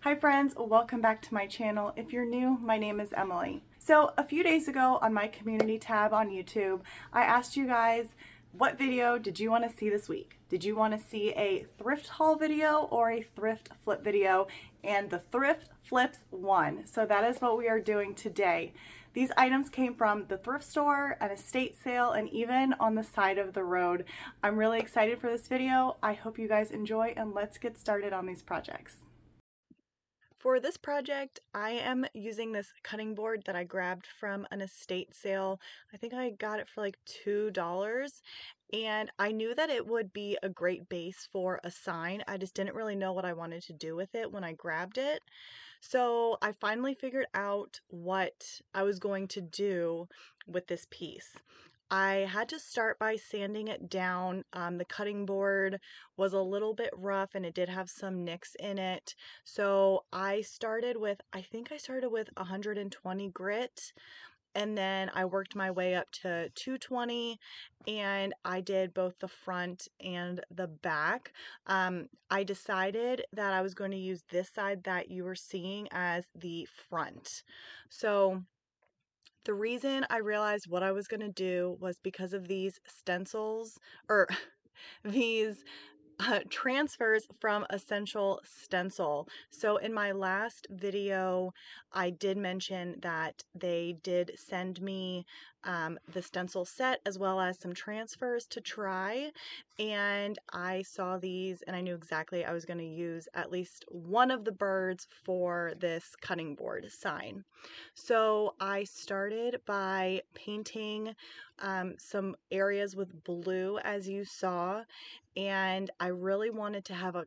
Hi friends, welcome back to my channel. If you're new, my name is Emily. So a few days ago on my community tab on YouTube, I asked you guys, what video did you want to see this week? Did you want to see a thrift haul video or a thrift flip video? And the thrift flips won. So that is what we are doing today. These items came from the thrift store, an estate sale, and even on the side of the road. I'm really excited for this video. I hope you guys enjoy, and let's get started on these projects. For this project, I am using this cutting board that I grabbed from an estate sale. I think I got it for like $2, and I knew that it would be a great base for a sign. I just didn't really know what I wanted to do with it when I grabbed it. So I finally figured out what I was going to do with this piece. I had to start by sanding it down. The cutting board was a little bit rough and it did have some nicks in it. So I think I started with 120 grit, and then I worked my way up to 220, and I did both the front and the back. I decided that I was going to use this side that you were seeing as the front. So the reason I realized what I was going to do was because of these stencils, or these transfers from Essential Stencil. So in my last video, I did mention that they did send me the stencil set as well as some transfers to try. And I saw these and I knew exactly I was going to use at least one of the birds for this cutting board sign. So I started by painting some areas with blue, as you saw, and I really wanted to have a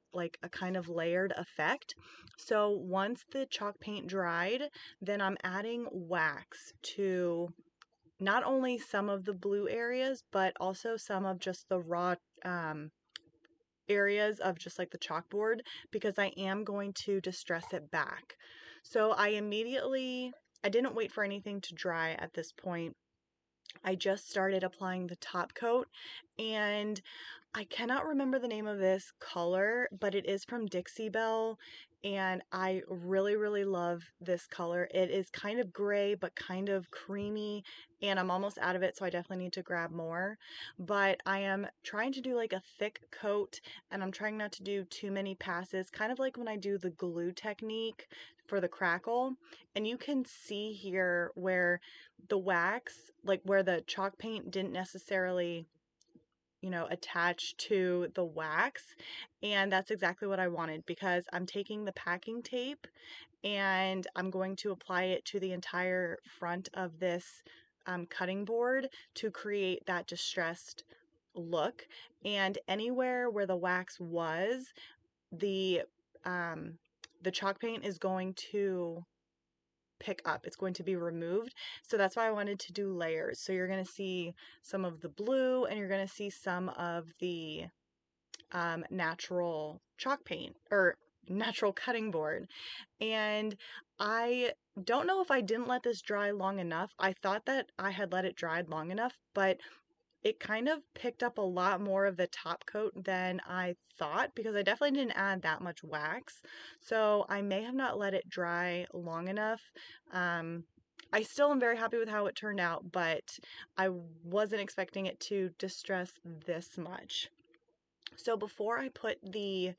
kind of layered effect. So once the chalk paint dried, then I'm adding wax to not only some of the blue areas, but also some of just the raw areas of just like the chalkboard, because I am going to distress it back. So I didn't wait for anything to dry at this point. I just started applying the top coat, and I cannot remember the name of this color, but it is from Dixie Belle, and I really, really love this color. It is kind of gray, but kind of creamy, and I'm almost out of it, so I definitely need to grab more. But I am trying to do like a thick coat, and I'm trying not to do too many passes, kind of like when I do the glue technique for the crackle. And you can see here where the wax, like where the chalk paint didn't necessarily attach to the wax. And that's exactly what I wanted, because I'm taking the packing tape and I'm going to apply it to the entire front of this cutting board to create that distressed look. And anywhere where the wax was, the um, the chalk paint is going to pick up. It's going to be removed. So that's why I wanted to do layers. So you're going to see some of the blue and you're going to see some of the natural chalk paint or natural cutting board. And I don't know if I didn't let this dry long enough. I thought that I had let it dry long enough, but it kind of picked up a lot more of the top coat than I thought, because I definitely didn't add that much wax. So I may have not let it dry long enough. I still am very happy with how it turned out, but I wasn't expecting it to distress this much. So before I put the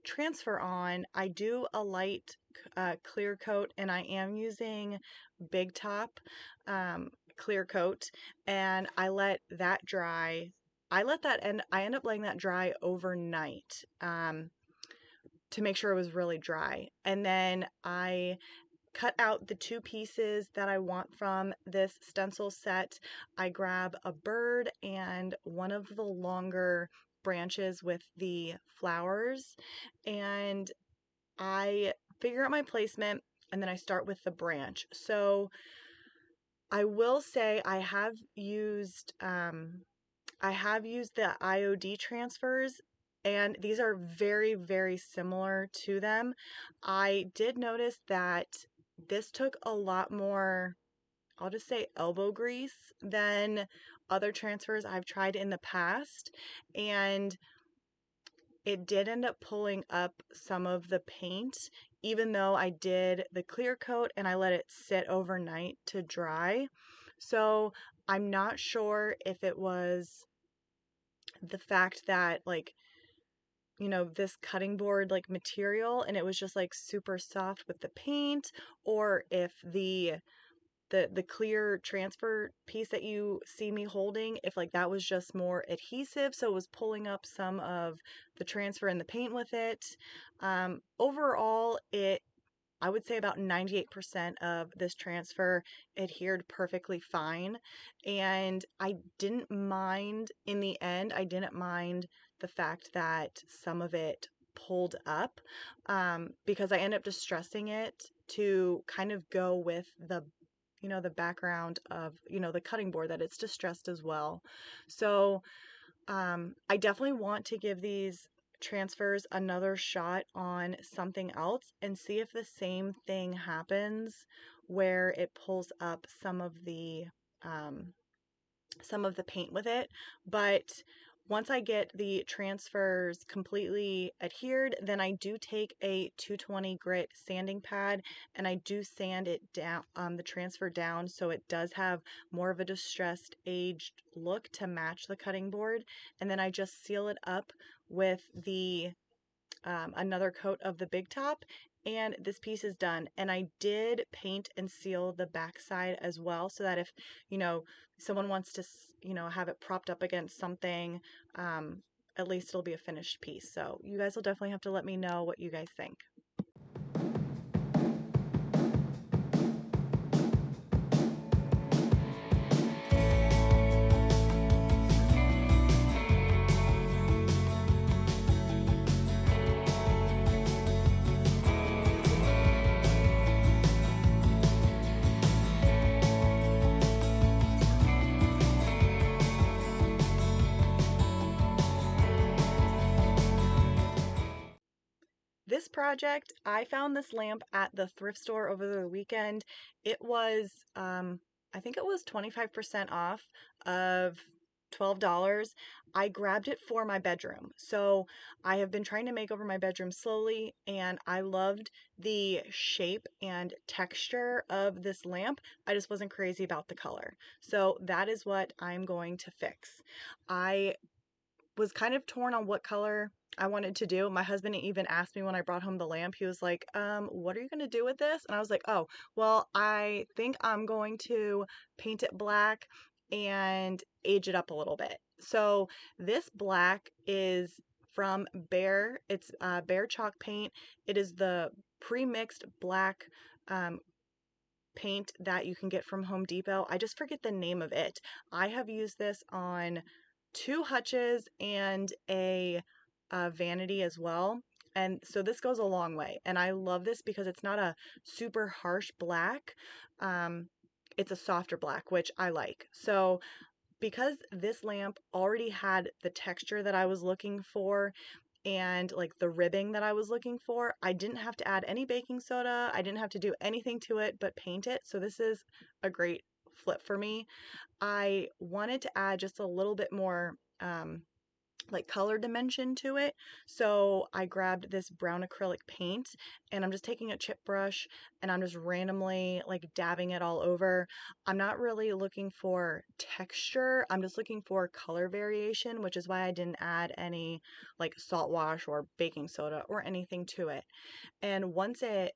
transfer on, I do a light clear coat, and I am using Big Top clear coat, and I let that dry. I end up letting that dry overnight to make sure it was really dry. And then I cut out the two pieces that I want from this stencil set. I grab a bird and one of the longer branches with the flowers, and I figure out my placement, and then I start with the branch. So I will say I have used the IOD transfers, and these are very, very similar to them. I did notice that this took a lot more, I'll just say, elbow grease than other transfers I've tried in the past. And it did end up pulling up some of the paint, even though I did the clear coat and I let it sit overnight to dry. So I'm not sure if it was the fact that like, you know, this cutting board like material and it was just like super soft with the paint, or if the clear transfer piece that you see me holding, if like that was just more adhesive, so it was pulling up some of the transfer and the paint with it. Overall, I would say about 98% of this transfer adhered perfectly fine. And I didn't mind, in the end, I didn't mind the fact that some of it pulled up, because I ended up distressing it to kind of go with the background of, the cutting board, that it's distressed as well. So I definitely want to give these transfers another shot on something else and see if the same thing happens where it pulls up um, some of the paint with it. But once I get the transfers completely adhered, then I do take a 220 grit sanding pad and I do sand it down, the transfer down, so it does have more of a distressed, aged look to match the cutting board. And then I just seal it up with the another coat of the Big Top, and this piece is done. And I did paint and seal the back side as well, so that if, someone wants to, have it propped up against something, at least it'll be a finished piece. So you guys will definitely have to let me know what you guys think. This project, I found this lamp at the thrift store over the weekend. It was, I think it was 25% off of $12. I grabbed it for my bedroom. So I have been trying to make over my bedroom slowly, and I loved the shape and texture of this lamp. I just wasn't crazy about the color. So that is what I'm going to fix. I was kind of torn on what color I wanted to do. My husband even asked me when I brought home the lamp, he was like, what are you going to do with this? And I was like, oh, well, I think I'm going to paint it black and age it up a little bit. So this black is from Behr. It's Behr chalk paint. It is the pre-mixed black um, paint that you can get from Home Depot. I just forget the name of it. I have used this on two hutches and a vanity as well. And so this goes a long way. And I love this because it's not a super harsh black. Um, it's a softer black, which I like. So because this lamp already had the texture that I was looking for and like the ribbing that I was looking for, I didn't have to add any baking soda. I didn't have to do anything to it but paint it. So this is a great flip for me. I wanted to add just a little bit more like color dimension to it. So I grabbed this brown acrylic paint and I'm just taking a chip brush and I'm just randomly like dabbing it all over. I'm not really looking for texture. I'm just looking for color variation, which is why I didn't add any like salt wash or baking soda or anything to it. And once I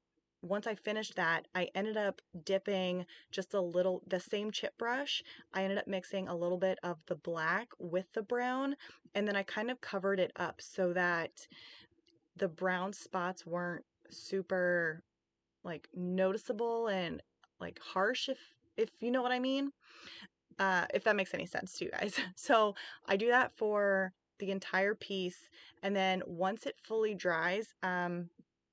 finished that, I ended up dipping just the same chip brush. I ended up mixing a little bit of the black with the brown, and then I kind of covered it up so that the brown spots weren't super like noticeable and like harsh, if you know what I mean. If that makes any sense to you guys. So I do that for the entire piece, and then once it fully dries,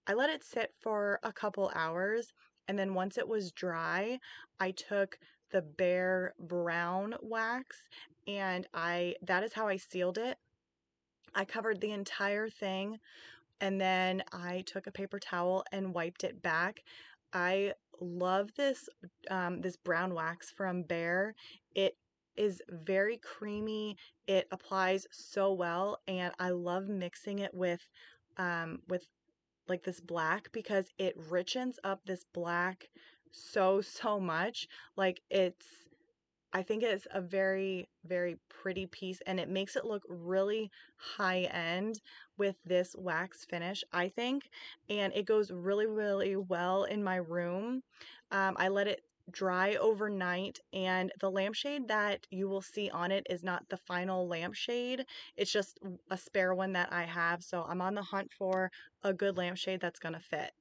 I let it sit for a couple hours, and then once it was dry, I took the Behr brown wax, and that is how I sealed it. I covered the entire thing, and then I took a paper towel and wiped it back. I love this brown wax from Behr. It is very creamy. It applies so well, and I love mixing it with like this black because it richens up this black so much. Like I think it's a very, very pretty piece and it makes it look really high end with this wax finish, I think. And it goes really, really well in my room. I let it dry overnight, and the lampshade that you will see on it is not the final lampshade. It's just a spare one that I have. So I'm on the hunt for a good lampshade that's going to fit.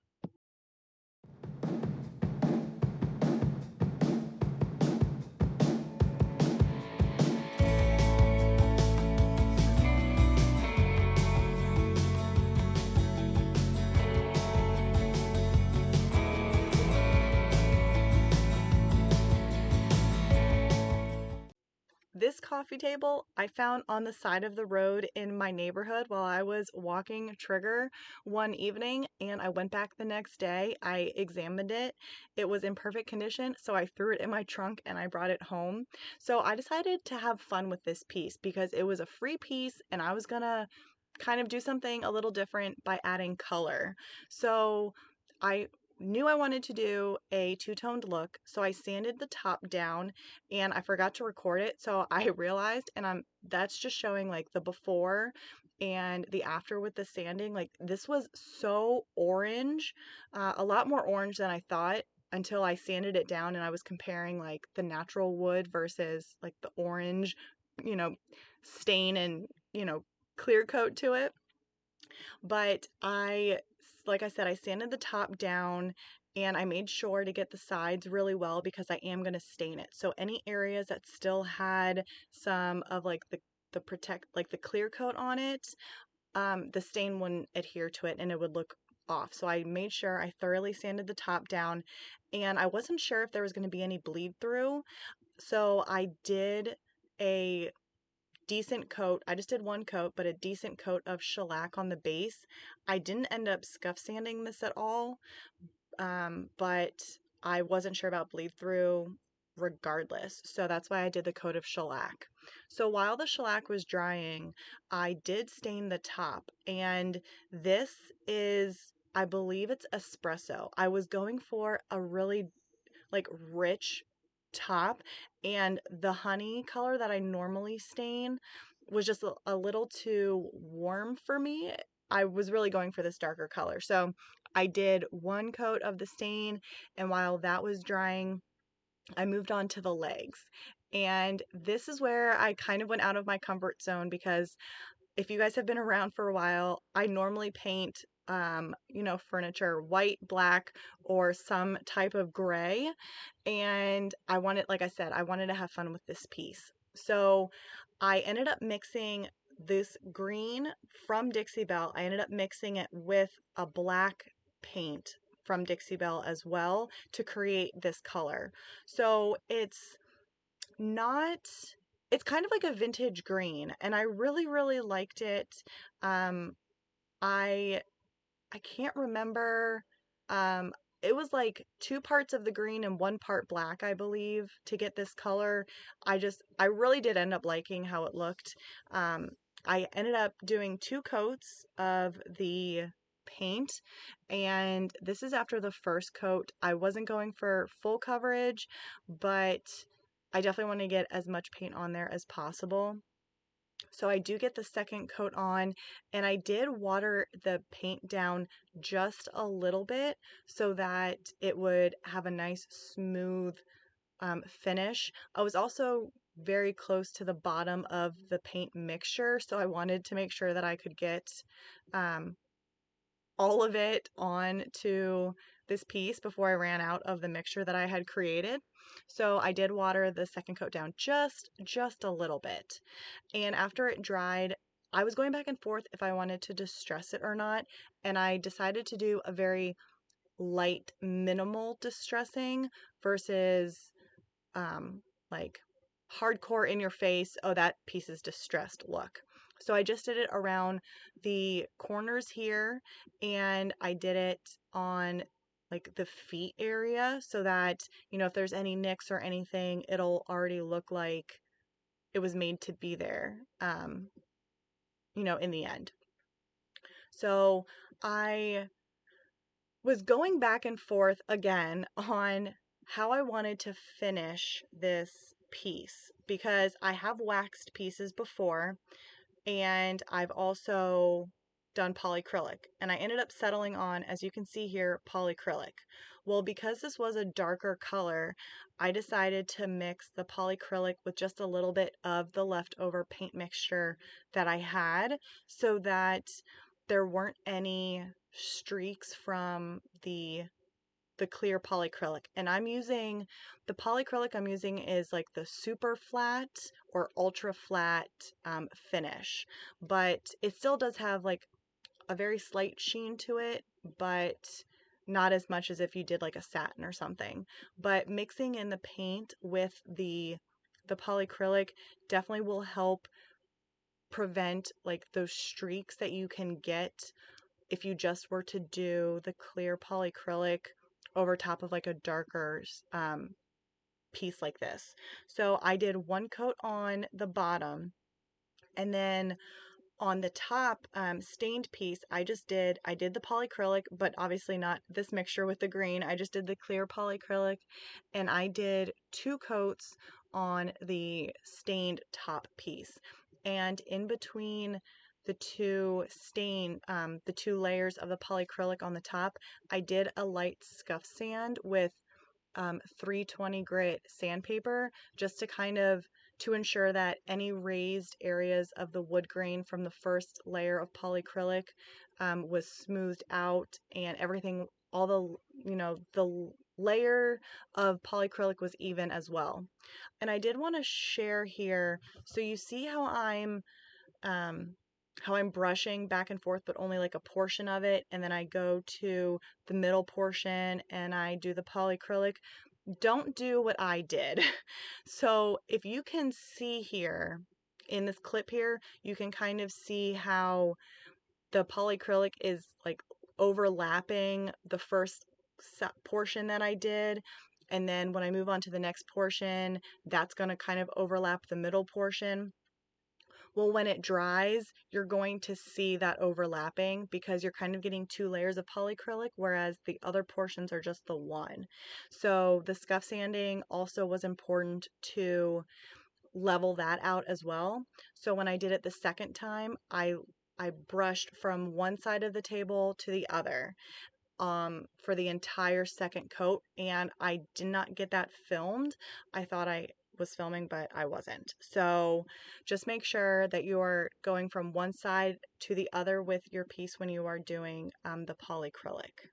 This coffee table I found on the side of the road in my neighborhood while I was walking Trigger one evening, and I went back the next day. I examined it. It was in perfect condition, so I threw it in my trunk and I brought it home. So I decided to have fun with this piece because it was a free piece and I was gonna kind of do something a little different by adding color. So I knew I wanted to do a two-toned look, so I sanded the top down and I forgot to record it. So I realized, and that's just showing like the before and the after with the sanding. Like this was so orange, a lot more orange than I thought until I sanded it down and I was comparing like the natural wood versus like the orange, you know, stain and, clear coat to it. But like I said, I sanded the top down and I made sure to get the sides really well because I am going to stain it. So any areas that still had some of like the protect, like the clear coat on it, the stain wouldn't adhere to it and it would look off. So I made sure I thoroughly sanded the top down, and I wasn't sure if there was going to be any bleed through. So I did a decent coat. I just did one coat, but a decent coat of shellac on the base. I didn't end up scuff sanding this at all, but I wasn't sure about bleed through regardless. So that's why I did the coat of shellac. So while the shellac was drying, I did stain the top, and this is, I believe it's espresso. I was going for a really like rich top, and the honey color that I normally stain was just a little too warm for me. I was really going for this darker color. So I did one coat of the stain, and while that was drying, I moved on to the legs. And this is where I kind of went out of my comfort zone because if you guys have been around for a while, I normally paint, furniture white, black, or some type of gray. And I wanted, like I said, I wanted to have fun with this piece. So I ended up mixing this green from Dixie Belle. I ended up mixing it with a black paint from Dixie Belle as well to create this color. So not it's kind of like a vintage green, and I really, really liked it. Um, I I can't remember. Um, it was like two parts of the green and one part black, I believe, to get this color. I really did end up liking how it looked. Um, I ended up doing two coats of the paint, and this is after the first coat. I wasn't going for full coverage, but I definitely want to get as much paint on there as possible. So I do get the second coat on, and I did water the paint down just a little bit so that it would have a nice smooth finish. I was also very close to the bottom of the paint mixture, so I wanted to make sure that I could get um, all of it on to this piece before I ran out of the mixture that I had created. So I did water the second coat down just a little bit. And after it dried, I was going back and forth if I wanted to distress it or not, and I decided to do a very light minimal distressing versus like hardcore in your face, oh, that piece is distressed look. So I just did it around the corners here, and I did it on like the feet area so that, if there's any nicks or anything, it'll already look like it was made to be there, in the end. So I was going back and forth again on how I wanted to finish this piece, because I have waxed pieces before and I've also done polyacrylic, and I ended up settling on, as you can see here, polyacrylic. Well, because this was a darker color, I decided to mix the polyacrylic with just a little bit of the leftover paint mixture that I had, so that there weren't any streaks from the clear polyacrylic. And the polyacrylic I'm using is like the super flat or ultra flat finish, but it still does have like a very slight sheen to it, but not as much as if you did like a satin or something. But mixing in the paint with the polyacrylic definitely will help prevent like those streaks that you can get if you just were to do the clear polyacrylic over top of like a darker piece like this. So I did one coat on the bottom, and then on the top stained piece, I did the polyacrylic, but obviously not this mixture with the green. I just did the clear polyacrylic, and I did 2 coats on the stained top piece. And in between the two layers of the polyacrylic on the top, I did a light scuff sand with 320 grit sandpaper, just to ensure that any raised areas of the wood grain from the first layer of polyacrylic was smoothed out, and everything, the layer of polyacrylic was even as well. And I did want to share here, so you see how I'm brushing back and forth, but only like a portion of it, and then I go to the middle portion and I do the polyacrylic. Don't do what I did. So if you can see here in this clip here, you can kind of see how the polyacrylic is like overlapping the first portion that I did. And then when I move on to the next portion, that's going to kind of overlap the middle portion. Well, when it dries, you're going to see that overlapping because you're kind of getting 2 layers of polyacrylic, whereas the other portions are just the one. So the scuff sanding also was important to level that out as well. So when I did it the second time, I brushed from one side of the table to the other for the entire second coat, and I did not get that filmed. I thought I was filming, but I wasn't. So just make sure that you're going from one side to the other with your piece when you are doing the polyacrylic.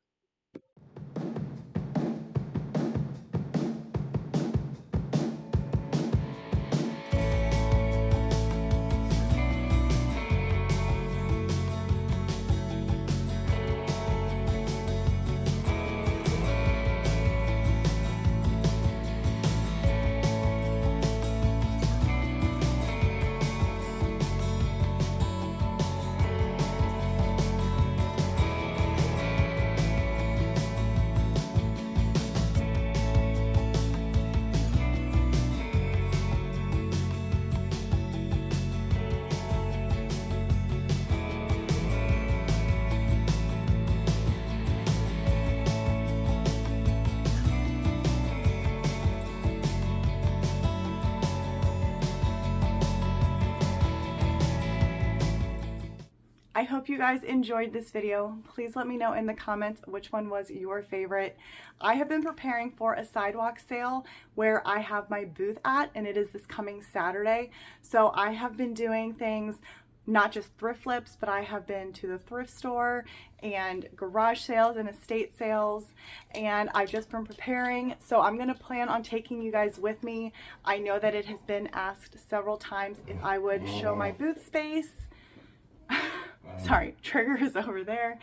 I hope you guys enjoyed this video. Please let me know in the comments which one was your favorite. I have been preparing for a sidewalk sale where I have my booth at, and it is this coming Saturday. So I have been doing things, not just thrift flips, but I have been to the thrift store and garage sales and estate sales, and I've just been preparing. So I'm gonna plan on taking you guys with me. I know that it has been asked several times if I would show my booth space. Sorry, trigger is over there.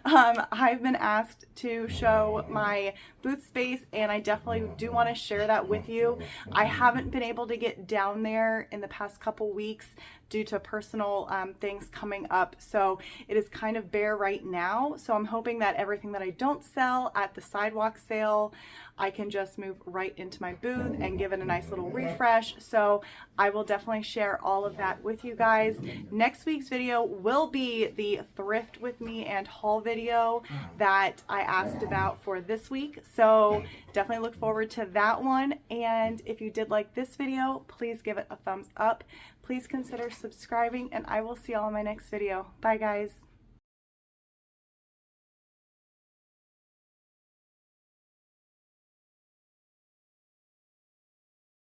I've been asked to show my booth space, and I definitely do want to share that with you. I haven't been able to get down there in the past couple weeks due to personal things coming up. So it is kind of bare right now. So I'm hoping that everything that I don't sell at the sidewalk sale, I can just move right into my booth and give it a nice little refresh. So I will definitely share all of that with you guys. Next week's video will be the thrift with me and haul video that I asked about for this week. So definitely look forward to that one. And if you did like this video, please give it a thumbs up. Please consider subscribing, and I will see y'all in my next video. Bye guys.